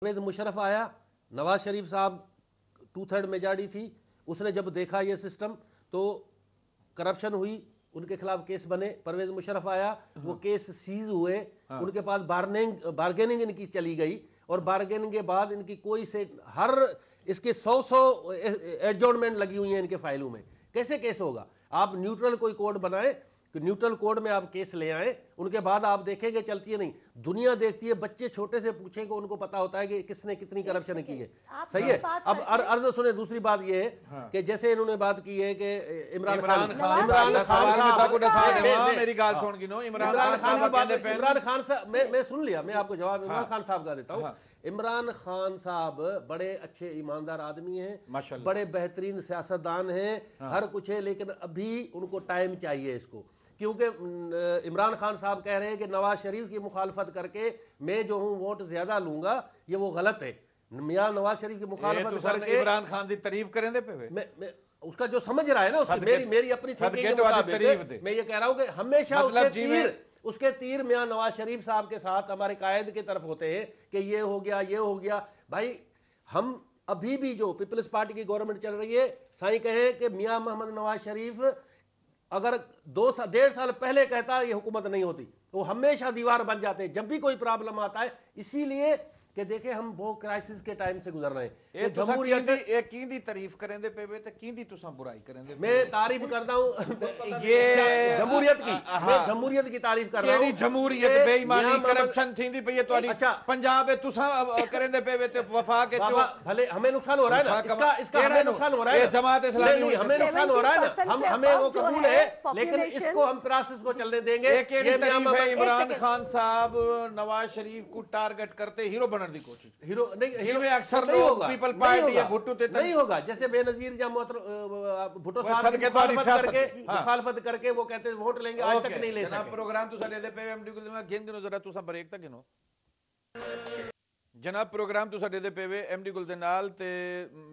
परवेज मुशर्रफ आया, नवाज शरीफ साहब 2/3 मेजॉरिटी थी, उसने जब देखा ये सिस्टम तो करप्शन हुई, उनके खिलाफ केस बने। परवेज मुशर्रफ आया, वो केस सीज हुए, उनके पास बार्गेनिंग इनकी चली गई और बार्गेनिंग के बाद इनकी कोई से हर इसके 100 एडजॉर्नमेंट लगी हुई हैं इनके फाइलों में। कैसे केस होगा? आप न्यूट्रल कोई कोड बनाए कि न्यूट्रल कोड में आप केस ले आए, उनके बाद आप देखेंगे चलती है नहीं, दुनिया देखती है। बच्चे छोटे से पूछेंगे, उनको पता होता है कि किसने कितनी करप्शन की है। सही है। अब अर्ज सुने, दूसरी बात ये है कि जैसे इन्होंने बात की है कि इमरान खान साहब, मैं सुन लिया, मैं आपको जवाब इमरान खान साहब का देता हूँ। इमरान खान साहब बड़े अच्छे ईमानदार आदमी हैं, बड़े बेहतरीन सियासतदान हैं, हर कुछ है, लेकिन अभी उनको टाइम चाहिए इसको। क्योंकि इमरान खान साहब कह रहे हैं कि नवाज शरीफ की मुखालफत करके मैं जो हूं वोट ज्यादा लूंगा, ये वो गलत है। मियां नवाज शरीफ की मुखालफत करके इमरान खान की तारीफ करें दे पे मैं उसका जो समझ रहा है ना, उसकी मेरी अपनी थिंकिंग के मुताबिक मैं ये कह रहा हूं कि हमेशा उसके तीर मियां नवाज शरीफ साहब के साथ हमारे कायद की तरफ होते हैं कि ये हो गया, ये हो गया। भाई हम अभी भी जो पीपल्स पार्टी की गवर्नमेंट चल रही है, साईं कहे कि मियां मोहम्मद नवाज शरीफ अगर 1.5 साल पहले कहता ये हुकूमत नहीं होती, तो हमेशा दीवार बन जाते हैं जब भी कोई प्रॉब्लम आता है। इसीलिए कि देखे हम बहुत क्राइसिस के टाइम से गुजर रहे हैं। जमहूरियत की तारीफ करें दे पे ते की तुसा बुराई करें दे। मैं तारीफ करता हूं ये जमहूरियत की, मैं जमहूरियत की तारीफ कर रहा हूं। जमहूरियत बेईमानी करप्शन थींदी पई है तोडी। अच्छा पंजाब तुसा करें दे पे ते वफाक के चो भले हमें नुकसान हो रहा है ना, इसका हमें नुकसान हो रहा है, जमात इस्लामी हमें नुकसान हो रहा है ना, हमें वो कबूल है, लेकिन इसको हम प्रोसेस को चलने देंगे। ये तारीफ है इमरान खान साहब नवाज शरीफ को टारगेट करते हीरो बनने की कोशिश। हीरो नहीं, अक्सर नहीं होगा, पीपल पार्टी है भुट्टो ते नहीं होगा। जैसे बेनजीर या भुट्टो साहब मुखालफत करके वो कहते हैं वोट लेंगे, आज तक नहीं ले सके। प्रोग्राम तुसा दे दे पे एमडी को गिन गिनो जरा, तुसा ब्रेक तक गिनो जनाब। प्रोग्राम तुसा दे दे पे एमडी गुल दे नाल ते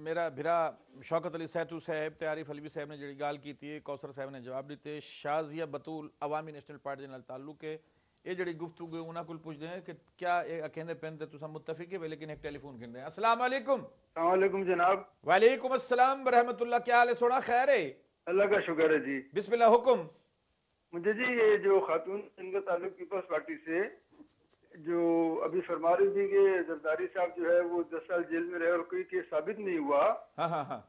मेरा भिरा शौकत अली सैतू साहब ते आरिफ अलवी साहब ने जिहड़ी गाल कीती है, कौसर साहब ने जवाब दिते। शाजिया बतूल अवामी नेशनल पार्टी दे नाल ताल्लुक है, ये जड़ी गुफ्तगू उन्हां कोल पुछदे हैं कि क्या ये कहंदे पेन ते तुसा मुत्तफिक है, लेकिन एक टेलीफोन गिनदे हैं। अस्सलाम वालेकुम। अस्सलाम वालेकुम जनाब। वालेकुम अस्सलाम व रहमतुल्लाह। क्या हाल है? सोना खैर है? अल्लाह का शुक्र है जी। बिस्मिल्लाह हुक्म। मुझे जी ये जो खातून इनका ताल्लुक पीपल्स पार्टी से जो अभी फरमा रही थी कि जरदारी साहब जो है वो 10 साल जेल में रहे और कोई केस साबित नहीं हुआ। हाँ हाँ हाँ।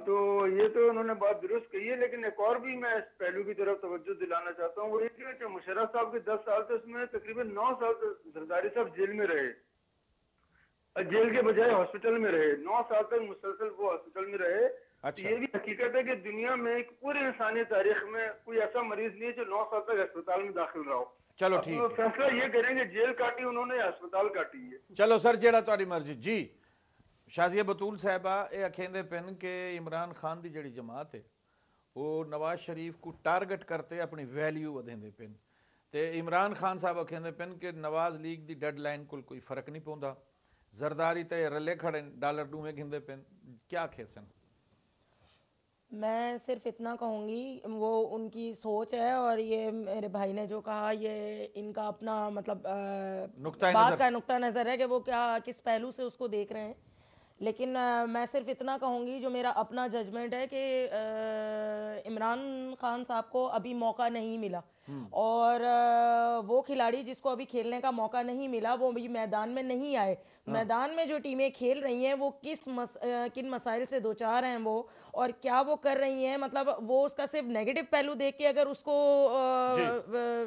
तो ये तो उन्होंने बात दुरुस्त कही है, लेकिन एक और भी मैं इस पहलू की तरफ तवज्जो दिलाना चाहता हूँ। वो ये कि मुशर्रफ साहब के 10 साल थे, उसमें तकरीबन 9 साल जरदारी साहब जेल में रहे, जेल के बजाय हॉस्पिटल में रहे। 9 साल तक मुसलसल वो हॉस्पिटल में रहे। अच्छा। ये भी हकीकत है कि दुनिया में एक पूरी इंसानी तारीख में कोई ऐसा मरीज नहीं है जो 9 साल तक अस्पताल में दाखिल रहा हो। चलो ठीक है, फैसला ये करेंगे जेल काटी उन्होंने, अस्पताल काटी है। चलो सर जेड़ा तुम्हारी मर्जी जी। शाजिया बतूल साहबा ये अखेंदे पेन के इमरान खान की जड़ी जमात है वो नवाज शरीफ को टारगेट करते अपनी वैल्यू वधेंदे पेन, ते इमरान खान साहब अखेंदे पेन के नवाज लीग की डेडलाइन को कोई फर्क नहीं पौंदा, जरदारी ते रले खड़े डॉलर डूमे गिंदे पेन। क्या खेसन? मैं सिर्फ इतना कहूँगी, वो उनकी सोच है और ये मेरे भाई ने जो कहा ये इनका अपना मतलब बात का नुक्ता नज़र है कि वो क्या किस पहलू से उसको देख रहे हैं। लेकिन मैं सिर्फ इतना कहूँगी, जो मेरा अपना जजमेंट है कि इमरान खान साहब को अभी मौका नहीं मिला और वो खिलाड़ी जिसको अभी खेलने का मौका नहीं मिला वो भी मैदान में नहीं आए। मैदान में जो टीमें खेल रही हैं वो किन मसाइल से दो चार हैं वो और क्या वो कर रही हैं, मतलब वो उसका सिर्फ नेगेटिव पहलू देख के अगर उसको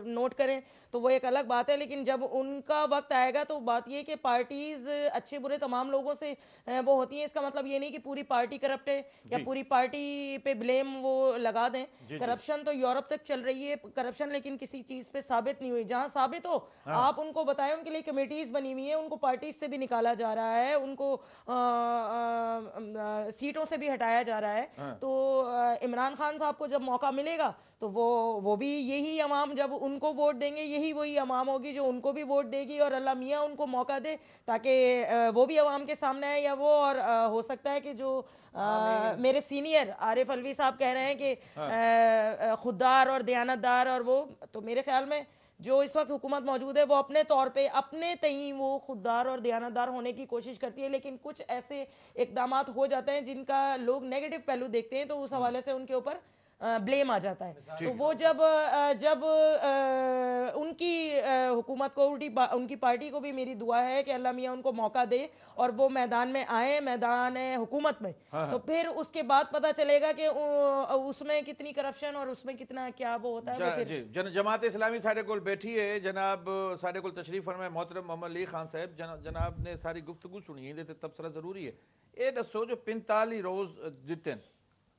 नोट करें तो वो एक अलग बात है। लेकिन जब उनका वक्त आएगा तो बात ये कि पार्टीज अच्छे बुरे तमाम लोगों से वो होती हैं। इसका मतलब ये नहीं कि पूरी पार्टी करप्ट है या पूरी पार्टी पे ब्लेम वो लगा दें। करप्शन तो यूरोप तक चल रही है करप्शन, लेकिन किसी चीज पे साबित नहीं हुई। जहां साबित हो आप उनको बताएं, उनके लिए कमेटीज बनी हुई है, उनको पार्टीज से भी निकाला जा रहा है, उनको सीटों से भी हटाया जा रहा है। तो इमरान खान साहब को जब मौका मिलेगा तो वो भी यही अवाम जब उनको वोट देंगे, यही वही अवाम होगी जो उनको भी वोट देगी और अल्लाह मियाँ उनको मौका दे ताकि वो भी अवाम के सामने आए या वो। और हो सकता है कि जो मेरे सीनियर आरिफ अलवी साहब कह रहे हैं कि खुददार और दयानतदार और वो, तो मेरे ख्याल में जो इस वक्त हुकूमत मौजूद है वो अपने तौर पे अपने तई वो खुददार और दयानतदार होने की कोशिश करती है, लेकिन कुछ ऐसे इकदामात हो जाते हैं जिनका लोग नेगेटिव पहलू देखते हैं, तो उस हवाले से उनके ऊपर ब्लेम आ जाता है। तो वो जब उनकी हुकूमत को उनकी पार्टी को भी मेरी दुआ है कि अल्लाह मियाँ उनको मौका दे और वो मैदान में आए, मैदान हुकूमत में। तो फिर उसके बाद पता चलेगा कि उसमें कितनी करप्शन और उसमें कितना क्या वो होता है। वो फिर जमात इस्लामी साढ़े कोल बैठी है, जनाब साढ़े कोल तशरीफ फरमाए मोहतरम मोहम्मद अली खान साहब, जनाब ने सारी गुफ्तगू सुनी है, तबसरा जरूरी है। ये दसो जो 45 रोज दिते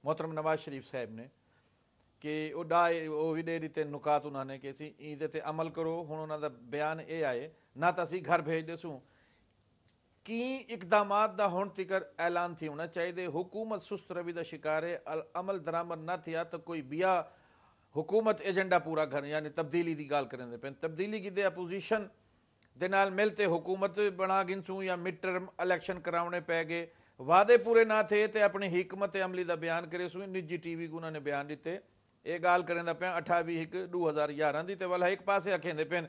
मोहतरम नवाज शरीफ साहब ने कि भी दे दिते नुकात उन्होंने कि असी ईद ते अमल करो, हुण उन्हों का बयान ये आए ना तो असी घर भेज दसूँ की इकदामात का हुण तिकर ऐलान थी होना चाहिए। हुकूमत सुस्त रवि का शिकार है, अमल दरामद ना थिया तो कोई बिया हुकूमत एजेंडा पूरा कर, यानी तब्दीली की गाल करें पे तब्दीली की अपोजिशन दे नाल मिलते हुकूमत बना गिनसूँ या मिड टर्म इलैक्शन कराने पै गए, वादे पूरे ना थे तो अपनी हिकमत अमली का बयान करे सूँ। निजी टीवी को उन्होंने बयान दिते, ये गाल करें पे 28/1/2011 की, तो वाला एक पासे आखेंदे पे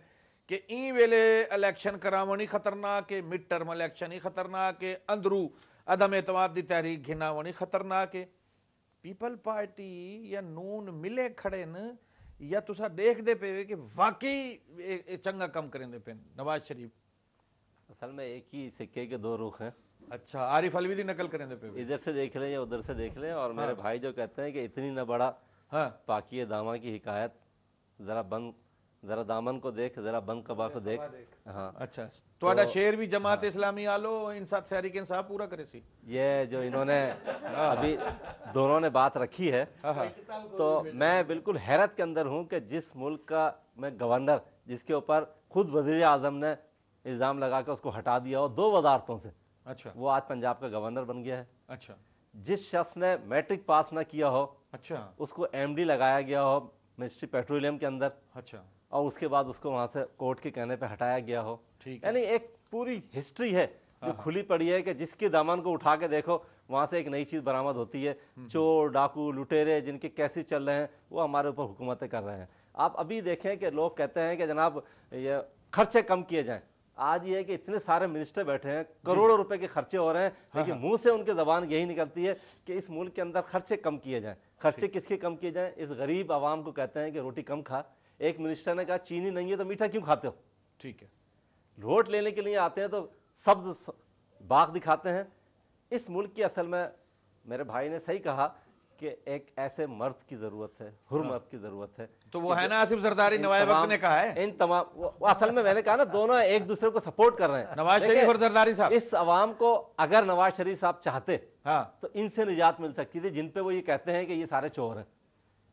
कि ई वेले इलैक्शन करावनी खतरनाक है, मिड टर्म इलैक्शन ही खतरनाक है, अंदरू अदम एतमाद की तहरीक घिनावनी खतरनाक है। पीपल पार्टी या नून मिले खड़े न या तुसा देखते पे कि वाकई चंगा कम करेंदे पे नवाज शरीफ? असल में एक ही सिक्के के दो रुख हैं। अच्छा, आरिफ अलवी की नकल करेंदे पे इधर से देख लें या उधर से देख लें। और मेरे भाई जो कहते हैं कि इतनी न बड़ा पाकिए दामा की हिकायत, जरा दामन को देख, जरा बंद कबा को देख। हाँ, अच्छा, तो शेर भी जमात इस्लामी आलो इंसाफ तहरीक इंसाफ पूरा करे सी। ये जो इन्होंने अभी दोनों ने बात रखी है, तो मैं बिल्कुल हैरत के अंदर हूँ कि जिस मुल्क का मैं गवर्नर, जिसके ऊपर खुद वज़ीर आज़म ने इल्ज़ाम लगा कर उसको हटा दिया हो 2 वजारतों से, अच्छा, वो आज पंजाब का गवर्नर बन गया है। अच्छा, जिस शख्स ने मैट्रिक पास ना किया हो, अच्छा, उसको एमडी लगाया गया हो मिनिस्ट्री पेट्रोलियम के अंदर, अच्छा, और उसके बाद उसको वहाँ से कोर्ट के कहने पे हटाया गया हो। ठीक, यानी एक पूरी हिस्ट्री है जो खुली पड़ी है कि जिसके दामन को उठा के देखो वहाँ से एक नई चीज़ बरामद होती है। चोर, डाकू, लुटेरे जिनके कैसे चल रहे हैं वो हमारे ऊपर हुकूमतें कर रहे हैं। आप अभी देखें कि लोग कहते हैं कि जनाब ये खर्चे कम किए जाएं। आज ये है कि इतने सारे मिनिस्टर बैठे हैं, करोड़ों रुपए के खर्चे हो रहे हैं, लेकिन मुंह से उनके जबान यही निकलती है कि इस मुल्क के अंदर खर्चे कम किए जाएं। खर्चे किसके कम किए जाएं? इस गरीब आवाम को कहते हैं कि रोटी कम खा। एक मिनिस्टर ने कहा चीनी नहीं है तो मीठा क्यों खाते हो? ठीक है, वोट लेने के लिए आते हैं तो सब्ज बाग दिखाते हैं। इस मुल्क की असल में मेरे भाई ने सही कहा कि एक ऐसे मर्द की जरूरत है, हुर मर्द की जरूरत है। तो वो है ना आसिफ जरदारी, नवाब वक्त ने कहा है। इन तमाम असल में मैंने कहा ना, दोनों एक दूसरे को सपोर्ट कर रहे हैं, नवाज शरीफ और जरदारी साहब। इस अवाम को अगर नवाज शरीफ साहब चाहते हाँ, तो इनसे निजात मिल सकती थी, जिन पे वो ये कहते हैं कि ये सारे चोर हैं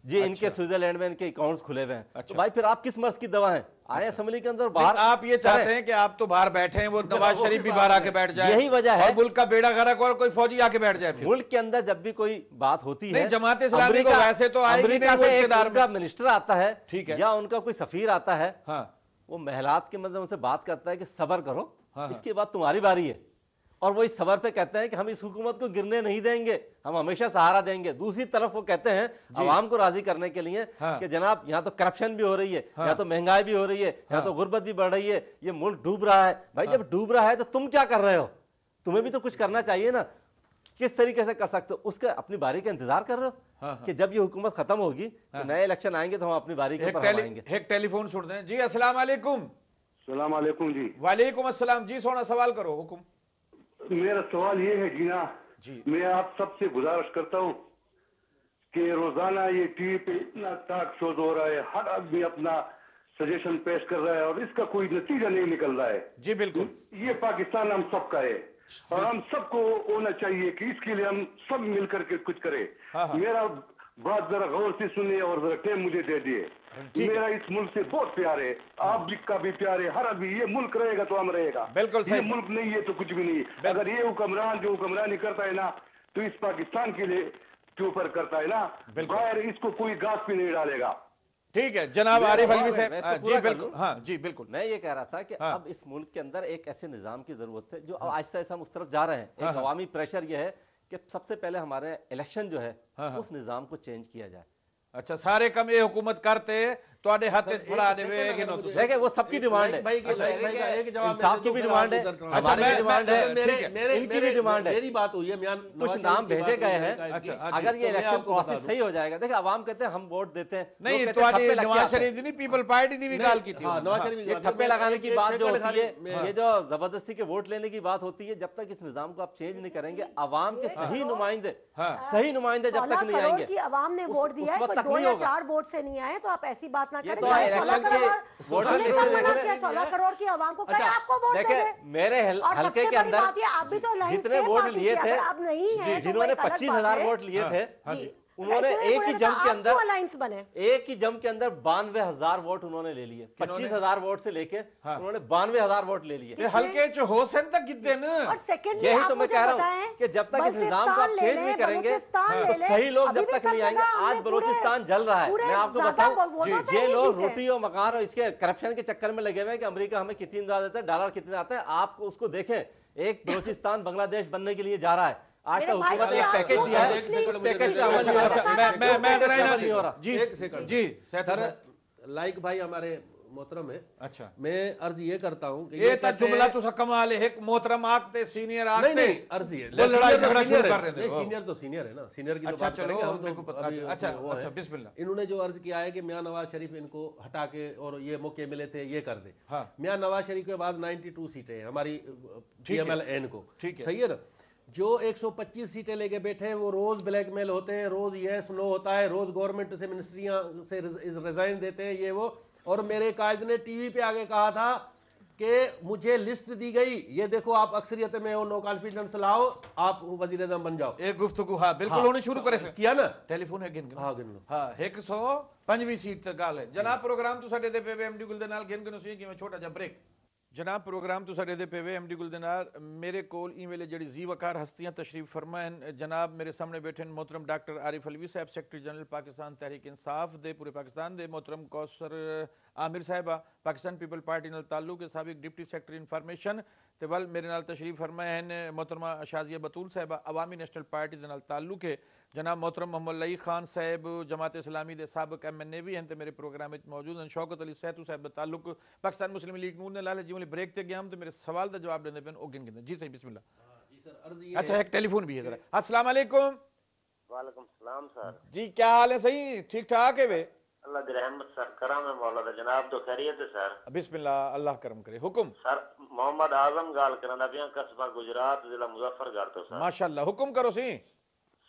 जी। अच्छा। इनके स्विट्जरलैंड में इनके अकाउंट्स खुले हुए हैं। अच्छा। तो भाई फिर आप किस मर्ज की दवा हैं? आए असेंबली के अंदर बाहर। आप ये चाहते हैं कि आप तो बाहर बैठे हैं, वो नवाज शरीफ भी बाहर आके बैठ जाए, यही वजह है। और मुल्क का बेड़ा गर्क और कोई फौजी आके बैठ जाए। मुल्क के अंदर जब भी कोई बात होती है, जमात इस्लामी को वैसे तो अमेरिका से एक उनका मिनिस्टर आता है, ठीक है, या उनका कोई सफीर आता है, हाँ, वो महलात के मतलब उनसे बात करता है कि सब्र करो, हाँ, इसके बाद तुम्हारी बारी है। और वो इस सबर पे कहते हैं कि हम इस हुकूमत को गिरने नहीं देंगे, हम हमेशा सहारा देंगे। दूसरी तरफ वो कहते हैं आवाम को राजी करने के लिए कि जनाब यहाँ तो करप्शन भी हो रही है, यहाँ तो महंगाई भी हो रही है, यहाँ तो गुर्बत भी बढ़ रही है, ये मुल्क डूब रहा है। भाई जब डूब रहा है तो तुम क्या कर रहे हो? तुम्हें भी तो कुछ करना चाहिए ना। किस तरीके से कर सकते हो? उसका अपनी बारी का इंतजार कर रहे हो कि जब ये हुकूमत खत्म होगी तो नए इलेक्शन आएंगे तो हम अपनी बारी के ऊपर आएंगे। एक टेलीफोन सुनते हैं जी। अस्सलाम वालेकुम। सलाम वालेकुम जी। वालेकुम अस्सलाम जी। सोना सवाल करो, हुकुम। मेरा सवाल ये है जीना जी, मैं आप सबसे गुजारिश करता हूँ कि रोजाना ये टीवी पे इतना टॉक शोज हो रहा है, हर आदमी अपना सजेशन पेश कर रहा है और इसका कोई नतीजा नहीं निकल रहा है। जी बिल्कुल, ये पाकिस्तान हम सबका है और हम सबको होना चाहिए कि इसके लिए हम सब मिलकर के कुछ करें। मेरा बात जरा गौर से सुनिए और जरा टाइम मुझे दे दिए। मेरा इस मुल्क से बहुत प्यार है, आप भी का भी प्यार है, हर आदमी। ये मुल्क रहेगा तो हम रहेगा, बिल्कुल सही। ये मुल्क नहीं है तो कुछ भी नहीं। अगर ये हुक्मरान जो हुक्मरानी करता है ना तो इस पाकिस्तान के लिए के ऊपर करता है ना, बाहर इसको कोई घास भी नहीं डालेगा। ठीक है जनाब आरिफ अलवी साहब जी बिल्कुल। हाँ जी बिल्कुल, मैं ये कह रहा था कि अब इस मुल्क के अंदर एक ऐसे निजाम की जरूरत है जो आहिस्ता आहिस्ता हम उस तरफ जा रहे हैं। एक अवामी प्रेशर ये है कि सबसे पहले हमारे इलेक्शन जो है उस निजाम को चेंज किया जाए। अच्छा, सारे कम ये हुकूमत करते ਤੁਹਾਡੇ ਹੱਥ 'ਚ ਫੜਾ ਦੇਵੇ ਕਿ ਨਾ ਤੁਸੀਂ देखिए वो सबकी डिमांड है, भाई एक जवाब इंसाफ की भी डिमांड है, हमारी भी डिमांड है, इनकी भी डिमांड है। मेरी बात हुई है, कुछ नाम भेजे गए हैं, अगर ये इलेक्शन आपको बता प्रोसेस दूं। सही हो जाएगा, देखिए आवाम कहते हैं हम वोट देते हैं, नहीं लोग कहते हैं ਤੁਹਾਡੀ ठप्पे लग के नवाज आते हैं। शरीफ ਦੀ ਨਹੀਂ ਪੀਪਲ ਪਾਰਟੀ ਦੀ ਵੀ ਗੱਲ ਕੀਤੀ हाँ, नवाज शरीफ की ये बात- ठप्पे मैं- लगाने की एक बात जो सेकंड होती खाली- है, मैं- ये जो जबरदस्ती के वोट लेने की बात होती है, जब तक इस निजाम को आप चेंज नहीं करेंगे, आवाम के सही नुमाइंदे सही नुमाइंदे जब तक नहीं 16 करोड़ आएंगे, की आवाम ने वोट दिया है, वक्त कोई तक 2 नहीं या होगा। 4 वोट से नहीं आए, तो आप ऐसी बात ना ये करें। तो चाहे इलेक्शन 16 के करोड़ वोटर उन्होंने लिस्ट कब देख मना रहे किया? हैं। 16 करोड़ की आवाम को कहे आपको वोट दे देखिए दे। मेरे और हल्के सबसे के बड़ी अंदर बात ये, आप भी तो अलायंस जितने के वोट पार्टी लिए के, थे, अगर आप नहीं हैं, तो जिन्होंने कोई अलग 25,000 बात है। वोट लिए थे, जी। उन्होंने इतने एक ही बोले तो जंग के आप अंदर क्यों अलायंस बने? एक ही जंग के अंदर 92,000 वोट उन्होंने ले लिए, 25,000 वोट से लेके उन्होंने 92,000 वोट ले लिए। ਤੇ ਹਲਕੇ 'ਚ ਹੋ ਸਨ ਤਾਂ ਕਿਤੇ ਨਾ और सेकंडली यही आप तो मैं मुझे कह रहा बताएं हूँ कि जब तक इस निजाम को आप बल्तिस्तान ले चेंज लें, नहीं करेंगे, बलूचिस्तान तो ले लें, सही लोग अभी जब भी तक सब नहीं आएंगे। जगह हमने आज बलूचिस्तान जल रहा है, पूरे मैं आपको ज्यादा बताऊं, वोटों से ये ही लोग जीते। रोटी और मकान और इसके करप्शन के चक्कर में लगे हुए हैं कि अमेरिका हमें कितनी इमदाद देता है, डॉलर कितने आते हैं। आप उसको देखें, एक बलूचिस्तान बांग्लादेश बनने के लिए जा रहा है। आज मेरे तक भाई हुकूमत तो ने एक आप पैकेज क्यों दिया है, एक सेकंड मुझे पैकेज दे- अमल नहीं हो अच्छा रहा। मैं जरा अमल ना नहीं हो रहा। जी एक सेकंड। जी सर लाइक भाई हमारे मोहतरम है, अच्छा मैं अर्ज ये करता हूँ कि ਇਹ ਤਾਂ कहते ਜੁਮਲਾ हैं- ਤੁਸੀਂ कमाल है, एक मोहतरम आखते सीनियर नहीं आखते नहीं अर्ज ये वो लड़ाई सीनियर तो झगड़ा सीनियर शुरू है। कर रहे थे नहीं, वो। सीनियर तो सीनियर है ना, सीनियर की तो अच्छा, बात चलो, करेंगे हम मेरे को तो पता- अभी अच्छा, उसमें वो अच्छा, है। बिस्मिल्लाह। इन्होंने जो अर्ज किया है कि मियां नवाज शरीफ इनको हटा के और ये मौके मिले थे ये कर दे। हाँ। मियां नवाज शरीफ के बाद 92 सीटें हैं हमारी PMLN को, ठीक है। सही है ना। जो 125 सीटें लेके बैठे हैं वो रोज ब्लैकमेल होते हैं, रोज यस नो होता है, रोज गवर्नमेंट से मिनिस्ट्रियां से रिजाइन देते हैं ये वो। और मेरे कायद ने टीवी पे आगे कहा था कि मुझे लिस्ट दी गई, ये देखो आप अक्सरियत में हो, नो कॉन्फिडेंस लाओ, आप वजीर आज़म बन जाओ। एक गुफ्तगू हाँ बिल्कुल होनी शुरू करे से किया ना। ਟੈਲੀਫੋਨ ਹੈ ਗਿਣ हाँ गिन लो। ਹਾਂ 105ਵੀਂ ਸੀਟ ਤੱਕ ਗੱਲ ਹੈ ਜਨਾਬ। ਪ੍ਰੋਗਰਾਮ ਤੋਂ ਸਾਡੇ ਦੇ ਪੇਵੇ ਐਮਡੀ ਗੁਲ ਦੇ ਨਾਲ ਗਿਣ ਗਿਣ ਸੀ ਕਿਵੇਂ ਛੋਟਾ ਜਿਹਾ ਬ੍ਰੇਕ। ਜਨਾਬ ਪ੍ਰੋਗਰਾਮ ਤੋਂ ਸਾਡੇ ਦੇ ਪੇਵੇ ਐਮਡੀ ਗੁਲ ਦੇ ਨਾਲ ਮੇਰੇ ਕੋਲ ਇਹ ਵੇਲੇ ਜਿਹੜੀ ਜ਼ੀਵਕਾਰ ਹਸਤੀਆਂ ਤਸ਼ਰੀਫ ਫਰਮਾ ਹਨ। ਜਨਾਬ ਮੇਰੇ ਸਾਹਮਣੇ ਬੈਠੇ ਹਨ मोहतरम डॉक्टर आरिफ अलवी साहब, सैकटरी जनरल पाकिस्तान तहरीक इंसाफ दे पूरे पाकिस्तान दे। मोहतरम कौसर आमिर साहिबा पाकिस्तान पीपल पार्टी नाल ताल्लुक है, साबिक डिप्टी सैकटरी इंफॉर्मेशन। ते वल मेरे नाल तशरीफ फरमा हैं मोहतरमा शाजिया बतूल साहिबा अवामी नेशनल पार्टी दे नाल ताल्लुक है। जनाब मोहतरम मोहम्मद लई खान साहब जमात इस्लामी दे साबिक MNA भी हैं ते मेरे प्रोग्राम में मौजूद हैं। शौकत अली सैतू साहब दा ताल्लुक पाकिस्तान मुस्लिम लीग नून ने लाल जी ब्रेक ते गया हम तो मेरे सवाल का जवाब देने पे गिन गिन जी सही बिस्मिल्लाह। जी सर अर्ज ये अच्छा एक टेलीफोन भी है जरा। अस्सलाम वालेकुम वालेकुम सलाम सर। जी, क्या हाल है? सही ठीक ठाक है वे? अल्लाह की रहमत सर, करम है मौला दा। जनाब तो खैरियत है सर? बिस्मिल्लाह, अल्लाह करम करे। हुक्म सर मोहम्मद आजम गाल करना पिया, कस्बा गुजरात, जिला मुजफ्फरगढ़ तो सर। माशाअल्लाह, हुक्म करो सी।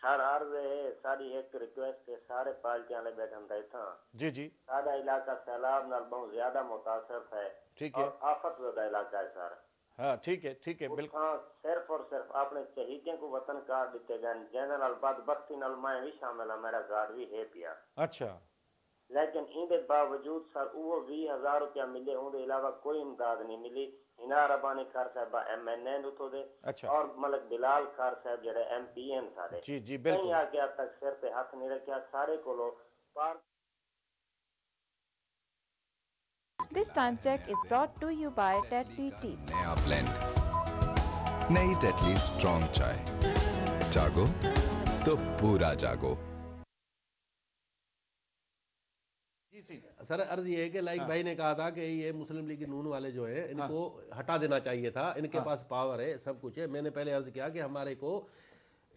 सर अर्ज है सारी एक रिक्वेस्ट है, सारे पार्टियां वाले बैठन दा इथा जी जी साडा इलाका सैलाब नाल बहुत ज्यादा मुतासर है, ठीक है। और आफत ज़दा इलाका है सर। हाँ ठीक है बिल्कुल। उठां सिर्फ और सिर्फ अपने शहीदों को वतन कार्ड दिते गए, जिन्हां नाल बदबख्ती नाल मैं भी शामिल हां, मेरा कार्ड भी है पिया। अच्छा लेकिन इनके बावजूद सर वो 20,000 रुपया मिले, उनके अलावा कोई इमदाद नहीं मिली। हिना रबानी खार साहब MNA उतो दे, अच्छा। और मलक बिलाल खार साहब जेड़े MP हैं सारे, जी जी कहीं बिल्कुल। आके अब तक सिर पे हाथ नहीं रखा सारे कोलो पार। This time check is brought to you by Tetley Tea. नया ब्लेंड, नई टेटली स्ट्रॉन्ग चाय। जागो तो पूरा जागो। जी जी सर अर्ज ये है कि लाइक भाई ने कहा था कि ये मुस्लिम लीग नून वाले जो हैं इनको हटा देना चाहिए था, इनके पास पावर है, सब कुछ है। मैंने पहले अर्ज किया कि हमारे को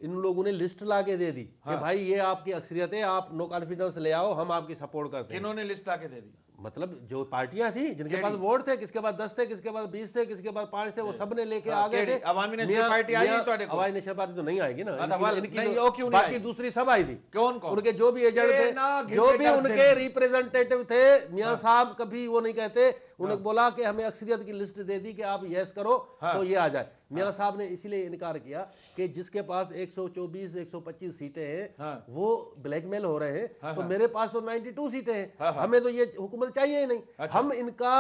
इन लोगों ने लिस्ट ला के दे दी कि भाई ये आपकी अक्सरियत है, आप नो कॉन्फिडेंस ले आओ, हम आपकी सपोर्ट करते हैं। किन्होंने लिस्ट लाके दे दी? मतलब जो पार्टियां थी जिनके पास वोट थे, किसके पास 10 थे, किसके पास 20 थे, किसके पास 5 थे, वो सब ने लेके आ गए थे। अवामी नेशनल पार्टी आई तुहाडे को? अवामी नेशनल पार्टी तो नहीं आएगी ना, इनकी नहीं, तो वो क्यों नहीं बाकी आई? दूसरी सब आई थी। कौन उनके जो भी एजेंट ये थे, ना गिन जो के भी डरते उनके हैं। रिप्रेजेंटेटिव थे, मियां साहब कभी वो नहीं कहते। उन्होंने बोला कि हमें अक्सरियत की लिस्ट दे दी कि आप यस करो तो ये आ जाए। मियां साहब ने इसीलिए इनकार किया कि जिसके पास 124 125 सीटें हैं वो ब्लैकमेल हो रहे हैं, तो मेरे पास तो 92 सीटें हैं, हमें तो ये हुकूमत चाहिए ही नहीं। हम इनका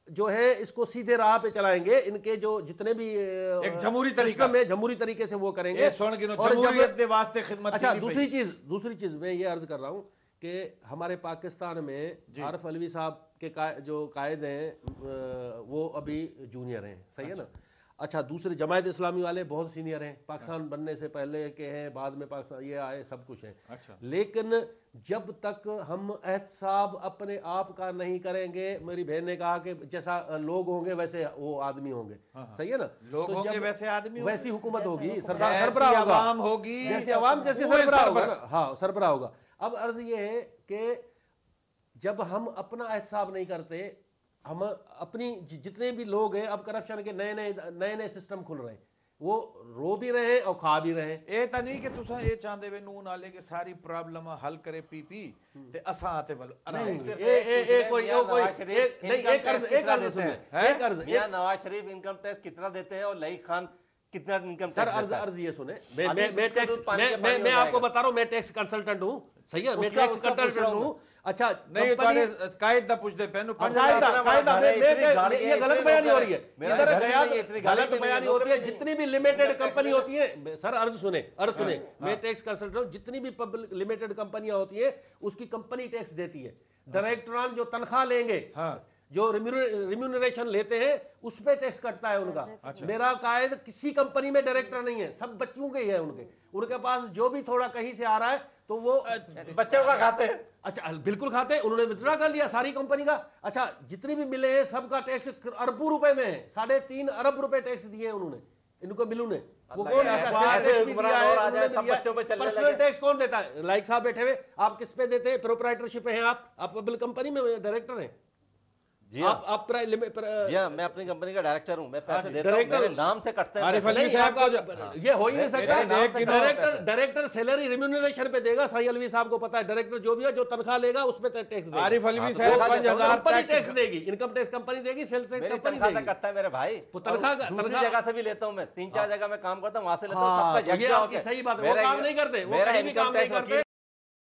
जो है इसको सीधे राह पे चलाएंगे, इनके जो जितने भी एक जमहूरी तरीका सिस्टम है जमहूरी तरीके से वो करेंगे। ये सुन गिनो, और जब- जमहूरियत के वास्ते खिदमत अच्छा की दूसरी चीज मैं ये अर्ज कर रहा हूँ कि हमारे पाकिस्तान में आरिफ अलवी साहब के जो कायद हैं वो अभी जूनियर हैं, सही है ना। अच्छा, दूसरे जमायत इस्लामी वाले बहुत सीनियर हैं, पाकिस्तान बनने से पहले के हैं, बाद में पाकिस्तान ये आए, सब कुछ है। अच्छा। लेकिन जब तक हम एहतसाब अपने आप का नहीं करेंगे, मेरी बहन ने कहा कि जैसा लोग होंगे वैसे वो आदमी होंगे, सही है ना? लोग तो होंगे जब वैसे आदमी वैसी हुकूमत होगी, जैसी सरबराह होगा, अवाम होगी, जैसे अवाम जैसे वो सरबराह होगा सरबराह। ना। हाँ, सरबराह होगा। अब अर्ज ये है कि जब हम अपना एहतसाब नहीं करते, हम अपनी जितने भी लोग हैं, अब करप्शन के नए नए सिस्टम खुल रहे हैं, वो रो भी रहे हैं और खा भी रहे हैं। ਇਹ ਤਾਂ ਨਹੀਂ ਕਿ ਤੁਸੀਂ ਇਹ ਚਾਹੁੰਦੇ ਵੇ ਨੂਨ ਵਾਲੇ ਕਿ ਸਾਰੀ ਪ੍ਰੋਬਲਮ ਹੱਲ ਕਰੇ ਪੀਪੀ ਤੇ ਅਸਾਂ ਆਤੇ ਵੱਲ नहीं, एक अर्ज सुने, एक अर्ज, मियां नवाज शरीफ इनकम टैक्स कितना देते हैं और लई खान कितना इनकम सर टैक्स अर्ज ये सुने, मैं आपको बता रहा हूँ, मैं टैक्स कंसल्टेंट हूँ, सही है, मैं टैक्स कंसल्टेंट हूँ। अच्छा, ਨਹੀਂ ਤੁਹਾਡੇ ਕਾਇਦ ਦਾ ਪੁੱਛਦੇ ਪੈਨ ये गलत बयानी हो रही है, इधर गया गलत बयानी होती है। जितनी भी लिमिटेड कंपनी होती है, सर अर्ज सुने, मैं टैक्स कंसल्टेंट हूँ, जितनी भी पब्लिक लिमिटेड कंपनियां होती है उसकी कंपनी टैक्स देती है। डायरेक्टरान जो तनख्वाह लेंगे, जो रिम्यूनरेशन लेते हैं, उस पे टैक्स कटता है उनका। मेरा कायद किसी कंपनी में डायरेक्टर नहीं है, सब बच्चों के ही है, उनके पास जो भी थोड़ा कहीं से आ रहा है तो वो बच्चों का खाते हैं। अच्छा, बिल्कुल खाते हैं, उन्होंने विथड्रॉ कर लिया सारी कंपनी का। अच्छा, जितनी भी मिले हैं सबका टैक्स अरबों रुपए में है, 3.5 अरब रुपए टैक्स दिए हैं उन्होंने, इनको मिलू ने। वो कौन देता है? पर्सनल टैक्स कौन देता है? लाइक साहब बैठे हुए, आप किस पे देते हैं? प्रोप्राइटरशिप है, आप पब्लिक कंपनी में डायरेक्टर हैं। जी आप जी हाँ, मैं अपनी कंपनी का डायरेक्टर हूँ, मैं पैसे देता हूँ, मेरे नाम से कटते हैं। आरिफ अलवी साहब को ये हो ही नहीं सकता। डायरेक्टर सैलरी रिम्यूनरेशन पे देगा, साई अलवी साहब को पता है। डायरेक्टर जो भी है, जो तनख्वाह लेगा उस पे टैक्स देगा। आरिफ अलवी साहब 5000 कंपनी टैक्स देगी, इनकम टैक्स कंपनी देगी, सेल्स टैक्स कंपनी देगी। कटता है मेरे भाई, तनख्वाह दूसरी जगह से भी लेता हूँ मैं, 3-4 जगह मैं काम करता हूँ, वहां से लेता हूँ, सबका ये आपकी सही बात है, वो काम नहीं करते, वो कहीं भी काम नहीं करते।